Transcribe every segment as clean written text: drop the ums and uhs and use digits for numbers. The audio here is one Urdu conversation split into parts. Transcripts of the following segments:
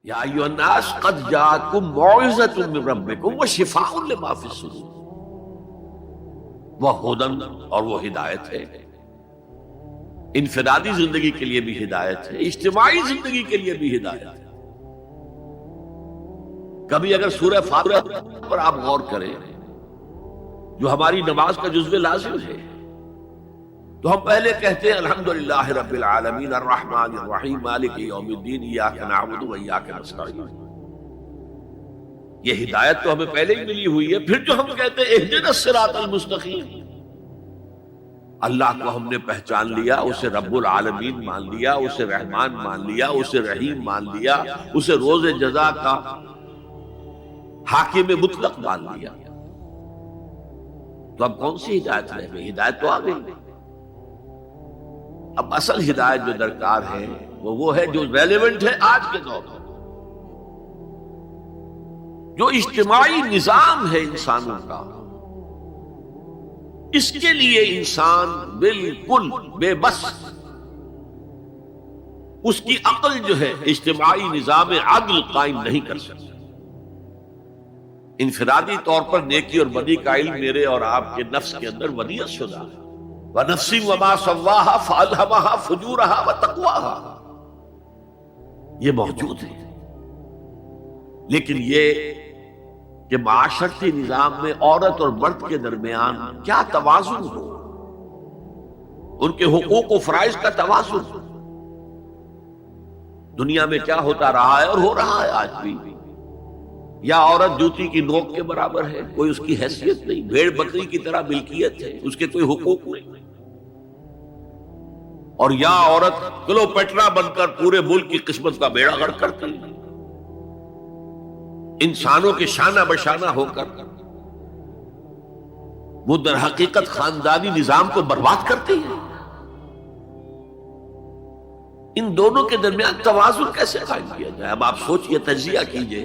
یا ایھا الناس قد جاءکم موعظۃ من ربکم وشفاء لما فی الصدور، وہ ہدن اور وہ ہدایت ہے، انفرادی زندگی کے لیے بھی ہدایت ہے، اجتماعی زندگی کے لیے بھی ہدایت ہے۔ کبھی اگر سورہ فاتحہ پر آپ غور کریں جو ہماری نماز کا جزو لازم ہے، تو ہم پہلے کہتے ہیں الحمدللہ رب العالمین الرحمن الرحیم مالک یوم الدین ایاک نعبد و ایاک نستعین۔ یہ ہدایت تو ہمیں پہلے ہی ملی ہوئی ہے۔ پھر جو ہم کہتے ہیں اہدنا الصراط المستقیم، اللہ کو ہم نے پہچان لیا، اسے رب العالمین مان لیا، اسے رحمان مان لیا، اسے رحیم مان لیا، اسے روز جزا کا حاکم مطلق مان لیا، تو اب کون سی ہدایت رہ گئی؟ ہدایت تو آ گئی۔ اب اصل ہدایت جو درکار ہے وہ ہے جو ریلیونٹ ہے آج کے دور میں، جو اجتماعی نظام ہے انسانوں کا، اس کے لیے انسان بالکل بے بس، اس کی عقل جو ہے اجتماعی نظام عدل قائم نہیں کر سکتا۔ انفرادی طور پر نیکی اور بدی کا علم میرے اور آپ کے نفس کے اندر ودیعت شدہ ہے، وَنَفْسٍ وَمَا سَوَّاهَا فَأَلْهَمَهَا فُجُورَهَا وَتَقْوَاهَا، یہ موجود ہے۔ لیکن یہ کہ معاشرتی نظام میں عورت اور مرد کے درمیان کیا توازن ہو، ان کے حقوق و فرائض کا توازن، دنیا میں کیا ہوتا رہا ہے اور ہو رہا ہے آج بھی، یا عورت جوتی کی نوک کے برابر ہے، کوئی اس کی حیثیت نہیں، بھیڑ بکری کی طرح ملکیت ہے، اس کے کوئی حقوق نہیں، اور یا عورت کلوپیٹرا بن کر پورے ملک کی قسمت کا بیڑا غرق کرتی ہے، انسانوں کے شانہ بشانہ ہو کر وہ در حقیقت خاندانی نظام کو برباد کرتی ہے۔ ان دونوں کے درمیان توازن کیسے قائم کیا جائے؟ اب آپ سوچئے، تجزیہ کیجئے۔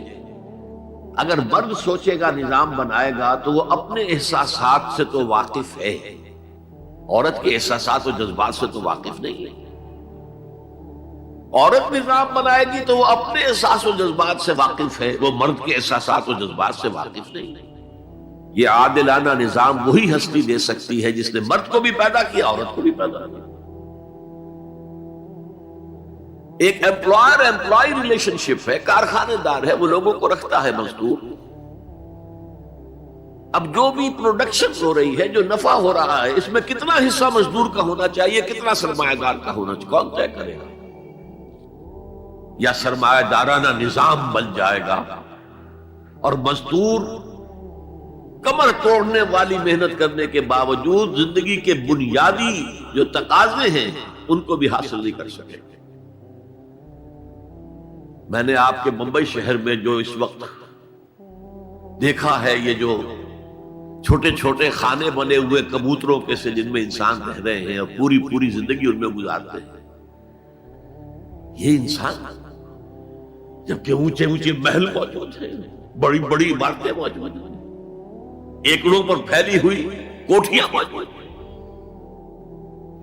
اگر مرد سوچے گا، نظام بنائے گا، تو وہ اپنے احساسات سے تو واقف ہے، عورت کے احساسات و جذبات سے تو واقف نہیں ہے۔ عورت نظام بنائے گی تو وہ اپنے احساس و جذبات سے واقف ہے، وہ مرد کے احساسات و جذبات سے واقف نہیں ہے۔ یہ عادلانہ نظام وہی ہستی دے سکتی ہے جس نے مرد کو بھی پیدا کیا، عورت کو بھی پیدا کیا۔ ایک ایمپلائر ایمپلائی ریلیشن شپ ہے، کارخانے دار ہے، وہ لوگوں کو رکھتا ہے مزدور۔ اب جو بھی پروڈکشن ہو رہی ہے، جو نفع ہو رہا ہے، اس میں کتنا حصہ مزدور کا ہونا چاہیے، کتنا سرمایہ دار کا ہونا چاہیے، کون طے کرے گا؟ یا سرمایہ دارانہ نظام بن جائے گا اور مزدور کمر توڑنے والی محنت کرنے کے باوجود زندگی کے بنیادی جو تقاضے ہیں ان کو بھی حاصل نہیں کر سکے۔ میں نے آپ کے ممبئی شہر میں جو اس وقت دیکھا ہے، یہ جو چھوٹے چھوٹے خانے بنے ہوئے کبوتروں کے سے جن میں انسان رہ رہے ہیں اور پوری زندگی ان میں گزارتے ہیں، یہ انسان، جبکہ اونچے اونچے محل موجود ہیں، بڑی بڑی عمارتیں موجود ہیں، ایکڑوں پر پھیلی ہوئی کوٹھیاں موجود ہیں،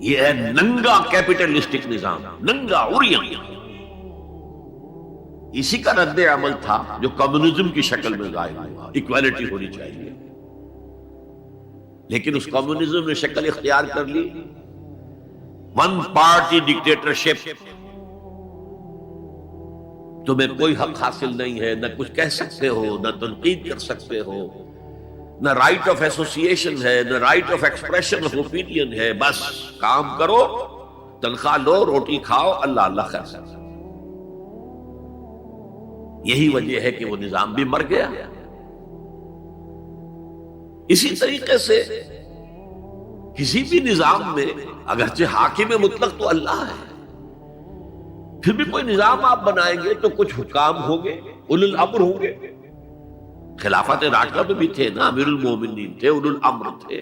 یہ ہے ننگا کیپٹلسٹک نظام، ننگا اوریاں۔ اسی کا رد عمل تھا جو کمیونزم کی شکل میں ظاہر ہوا، ایکویلٹی ہونی چاہیے، لیکن اس کمیونزم نے شکل اختیار کر لی ون پارٹی ڈکٹیٹرشپ۔ تمہیں کوئی حق حاصل نہیں ہے، نہ کچھ کہہ سکتے ہو، نہ تنقید کر سکتے ہو، نہ رائٹ آف ایسوسیشن ہے، نہ right of expression of opinion ہے، بس کام کرو، تنخواہ لو، روٹی کھاؤ، اللہ اللہ خیر سے۔ یہی وجہ ہے کہ وہ نظام بھی مر گیا۔ اسی طریقے سے کسی بھی نظام میں اگرچہ حاکم مطلق تو اللہ ہے، پھر بھی کوئی نظام آپ بنائیں گے تو کچھ حکام ہوں گے، اولو الامر ہوں گے۔ خلافت راشدہ میں بھی تھے نا، امیر المومنین تھے، اولو الامر تھے۔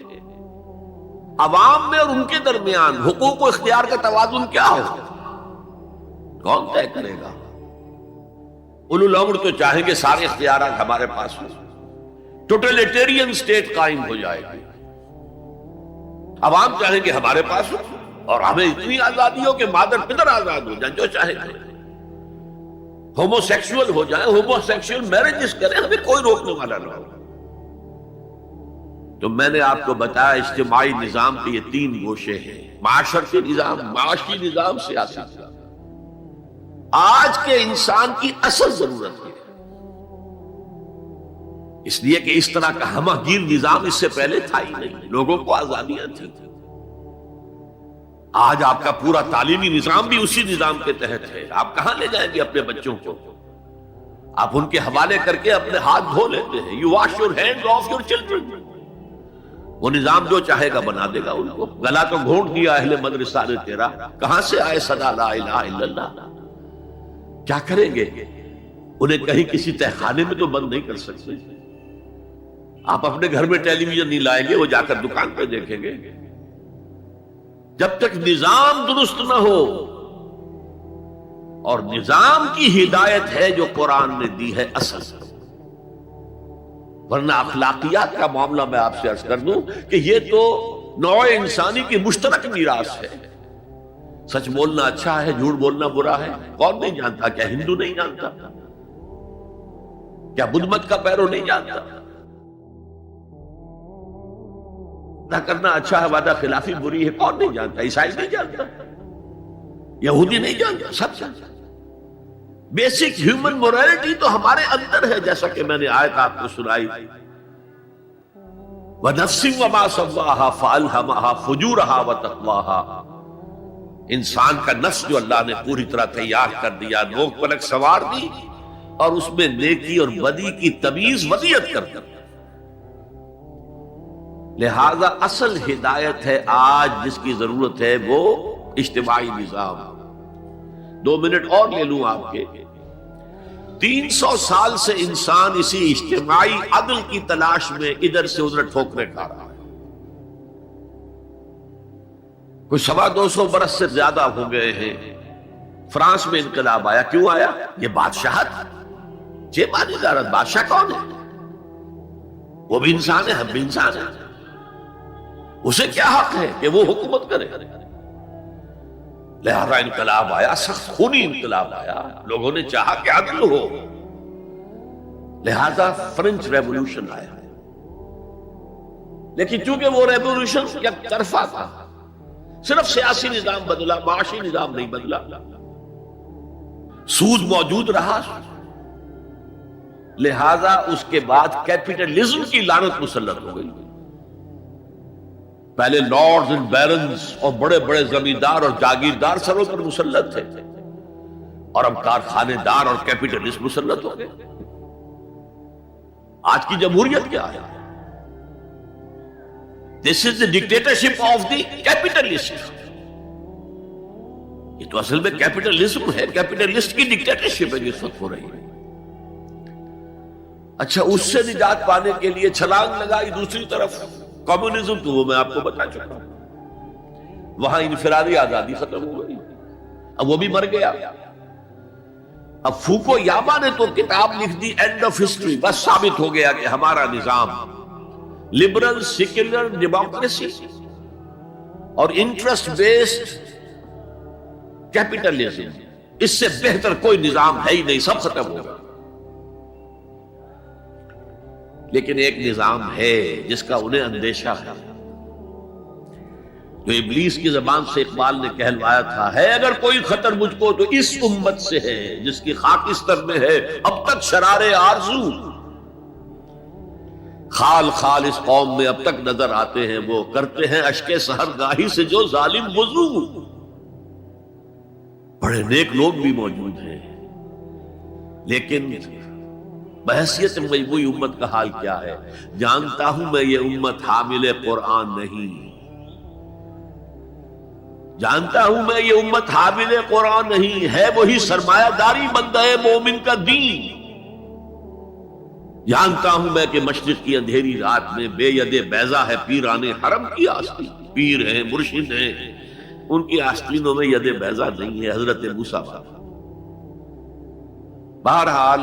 عوام میں اور ان کے درمیان حقوق و اختیار کا توازن کیا ہو، کون طے کرے گا؟ اولو الامر تو چاہیں گے سارے اختیارات ہمارے پاس ہوں، ٹوٹلیٹیرین سٹیٹ قائم ہو جائے گی۔ عوام چاہیں گے ہمارے پاس ہوں اور ہمیں اتنی آزادی ہو کہ مادر پدر آزاد ہو جائیں، جو چاہیں گے۔ ہومو سیکسول ہو جائیں، ہومو سیکسول میرجز کریں، ہمیں کوئی روکنے والا نہ ہو۔ تو میں نے آپ کو بتایا اجتماعی نظام کے یہ 3 گوشے ہیں: معاشرتی نظام، معاشی نظام، سیاسی نظام۔ آج کے انسان کی اصل ضرورت ہے، اس لیے کہ اس طرح کا ہمہ گیر نظام اس سے پہلے تھا ہی نہیں، لوگوں کو آزادیاں تھیں۔ آج آپ کا پورا تعلیمی نظام بھی اسی نظام کے تحت ہے۔ آپ کہاں لے جائیں گے اپنے بچوں کو؟ آپ ان کے حوالے کر کے اپنے ہاتھ دھو لیتے ہیں۔ You wash your hands of your children. وہ نظام جو چاہے گا بنا دے گا ان کو۔ گلا تو گھونٹ دیا اہل مدرسہ نے تیرا، کہاں سے آئے صدا لا الہ الا اللہ؟ کیا کریں گے؟ انہیں کہیں کسی تہخانے میں تو بند نہیں کر سکتے۔ آپ اپنے گھر میں ٹیلی ویژن نہیں لائیں گے، وہ جا کر دکان پہ دیکھیں گے۔ جب تک نظام درست نہ ہو، اور نظام کی ہدایت ہے جو قرآن نے دی ہے اصل، ورنہ اخلاقیات کا معاملہ میں آپ سے عرض کر دوں کہ یہ تو نوع انسانی کی مشترک میراث ہے۔ سچ بولنا اچھا ہے، جھوٹ بولنا برا ہے، کون نہیں جانتا؟ کیا ہندو نہیں جانتا؟ کیا بدھ مت کا پیرو نہیں جانتا؟ نہ کرنا اچھا ہے، وعدہ خلافی بری ہے، کون نہیں جانتا؟ عیسائی نہیں جانتا، یہودی نہیں جانتا، سب جانتا۔ بیسک ہیومن مورالٹی تو ہمارے اندر ہے، جیسا کہ میں نے آیت آپ کو سنائی، وَنَفْسٍ وَمَا سَوَّاهَا فَأَلْهَمَهَا فُجُورَهَا وَتَقْوَاهَا۔ انسان کا نفس جو اللہ نے پوری طرح تیار کر دیا، نوک پلک سوار دی، اور اس میں نیکی اور بدی کی تمیز ودیت کر دی۔ لہذا اصل ہدایت ہے آج جس کی ضرورت ہے وہ اجتماعی نظام۔ 2 منٹ اور لے لوں آپ کے۔ 300 سال سے انسان اسی اجتماعی عدل کی تلاش میں ادھر سے ادھر ٹھوکریں کھا رہا ہے۔ کوئی 250 برس سے زیادہ ہو گئے ہیں۔ فرانس میں انقلاب آیا، کیوں آیا؟ یہ بادشاہت، یہ بادشاہت، بادشاہ کون ہے؟ وہ بھی انسان ہے، ہم بھی انسان ہیں۔ اسے کیا حق ہے کہ وہ حکومت کرے؟ لہذا انقلاب آیا، سخت خونی انقلاب آیا، لوگوں نے چاہا کہ عدل ہو، لہذا فرینچ ریولوشن آیا۔ لیکن چونکہ وہ ریولوشن یک طرفہ تھا، صرف سیاسی نظام بدلا، معاشی نظام نہیں بدلا، سود موجود رہا، لہذا اس کے بعد کیپٹلزم کی لعنت مسلط ہو گئی۔ پہلے لارڈز اینڈ بیرنز اور بڑے بڑے زمیندار اور جاگیردار سروں پر مسلط تھے، اور اب کارخانے دار اور کیپٹلسٹ مسلط ہو گئے۔ آج کی جمہوریت کیا ہے؟ This is the dictatorship of the capitalist۔ یہ تو اصل میں کیپٹلزم ہے، کیپٹلسٹ کی ڈکٹیٹرشپ ہے جس وقت ہو رہی ہے۔ اچھا، اس سے نجات پانے کے لیے چھلانگ لگائی دوسری طرف کمیونزم، تو وہ میں آپ کو بتا چکا ہوں، وہاں انفرادی آزادی ختم ہو گئی، اب وہ بھی مر گیا۔ اب فوکو یاما نے تو کتاب لکھ دی اینڈ آف ہسٹری، بس ثابت ہو گیا کہ ہمارا نظام لبرل سیکولر ڈیموکریسی اور انٹرسٹ بیسڈ کیپٹلزم، اس سے بہتر کوئی نظام ہے ہی نہیں، سب ختم ہوگا۔ لیکن ایک نظام ہے جس کا انہیں اندیشہ ہے، جو ابلیس کی زبان سے اقبال نے کہلوایا تھا، ہے اگر کوئی خطر مجھ کو تو اس امت سے ہے، جس کی خاکستر میں ہے اب تک شرار آرزو۔ خال خال اس قوم میں اب تک نظر آتے ہیں، وہ کرتے ہیں اشک سحر گاہی سے جو ظالم وضو۔ بڑے نیک لوگ بھی موجود ہیں، لیکن بحیثیت مجموعی امت کا حال کیا ہے؟ جانتا ہوں میں یہ امت حامل قرآن نہیں، جانتا ہوں میں یہ امت حامل قرآن نہیں ہے، وہی سرمایہ داری بندہ مومن کا دین۔ جانتا ہوں میں کہ مشرق کی اندھیری رات میں بے ید بیضا ہے پیران حرم کی آستین، پیر ہیں، مرشد ہیں، ان کی آستینوں میں ید بیضا نہیں ہے، حضرت موسیٰ بابا۔ بہرحال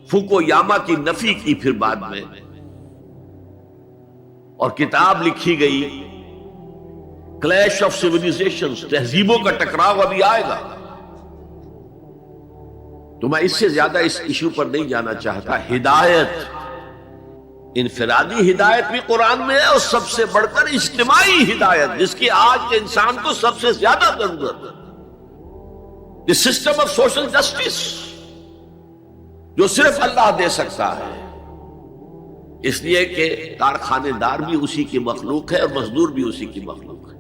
فوکو یاما کی نفی کی پھر بعد میں، اور کتاب لکھی گئی کلیش آف سیویلائزیشنز، تہذیبوں کا ٹکراؤ ابھی آئے گا۔ تو میں اس سے زیادہ اس ایشو پر نہیں جانا چاہتا. ہدایت، انفرادی ہدایت بھی قرآن میں ہے، اور سب سے بڑھ کر اجتماعی ہدایت جس کی آج کے انسان کو سب سے زیادہ ضرورت ہے. The system of social justice جو صرف اللہ دے سکتا ہے، اس لیے کہ کارخانے دار بھی اسی کی مخلوق ہے اور مزدور بھی اسی کی مخلوق ہے.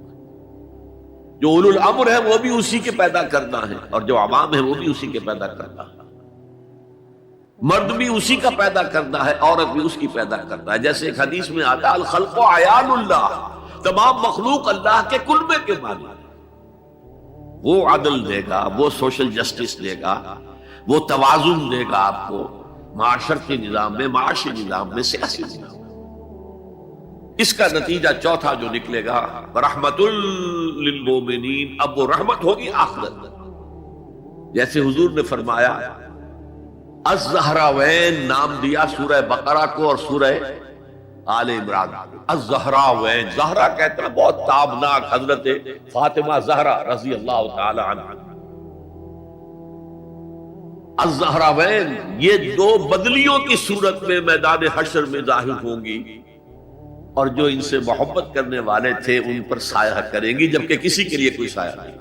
جو اولو الامر ہے وہ بھی اسی کے پیدا کرنا ہے، اور جو عوام ہے وہ بھی اسی کے پیدا کرنا ہے. مرد بھی اسی کا پیدا کرنا ہے، عورت بھی اس کی پیدا کرنا ہے. جیسے ایک حدیث میں آتا ہے الخلق عیال اللہ، تمام مخلوق اللہ کے کلبے کے مالک. وہ عدل دے گا، وہ سوشل جسٹس دے گا، وہ توازن دے گا آپ کو معاشرتی نظام میں، معاشی نظام میں، سیاسی نظام میں. اس کا نتیجہ چوتھا جو نکلے گا رحمت للمومنین، اب وہ رحمت ہوگی آخرت. جیسے حضور نے فرمایا الزہراوین نام دیا سورہ بقرہ کو اور سورہ آل عمران. الزہراوین، زہرا کہتے ہیں بہت تابناک حضرت فاطمہ زہرا رضی اللہ تعالی عنہ. الزہراوین یہ دو بدلیوں کی صورت میں میدان حشر میں ظاہر ہوں گی، اور جو ان سے محبت کرنے والے تھے ان پر سایہ کریں گی، جبکہ کسی کے لیے کوئی سایہ نہیں.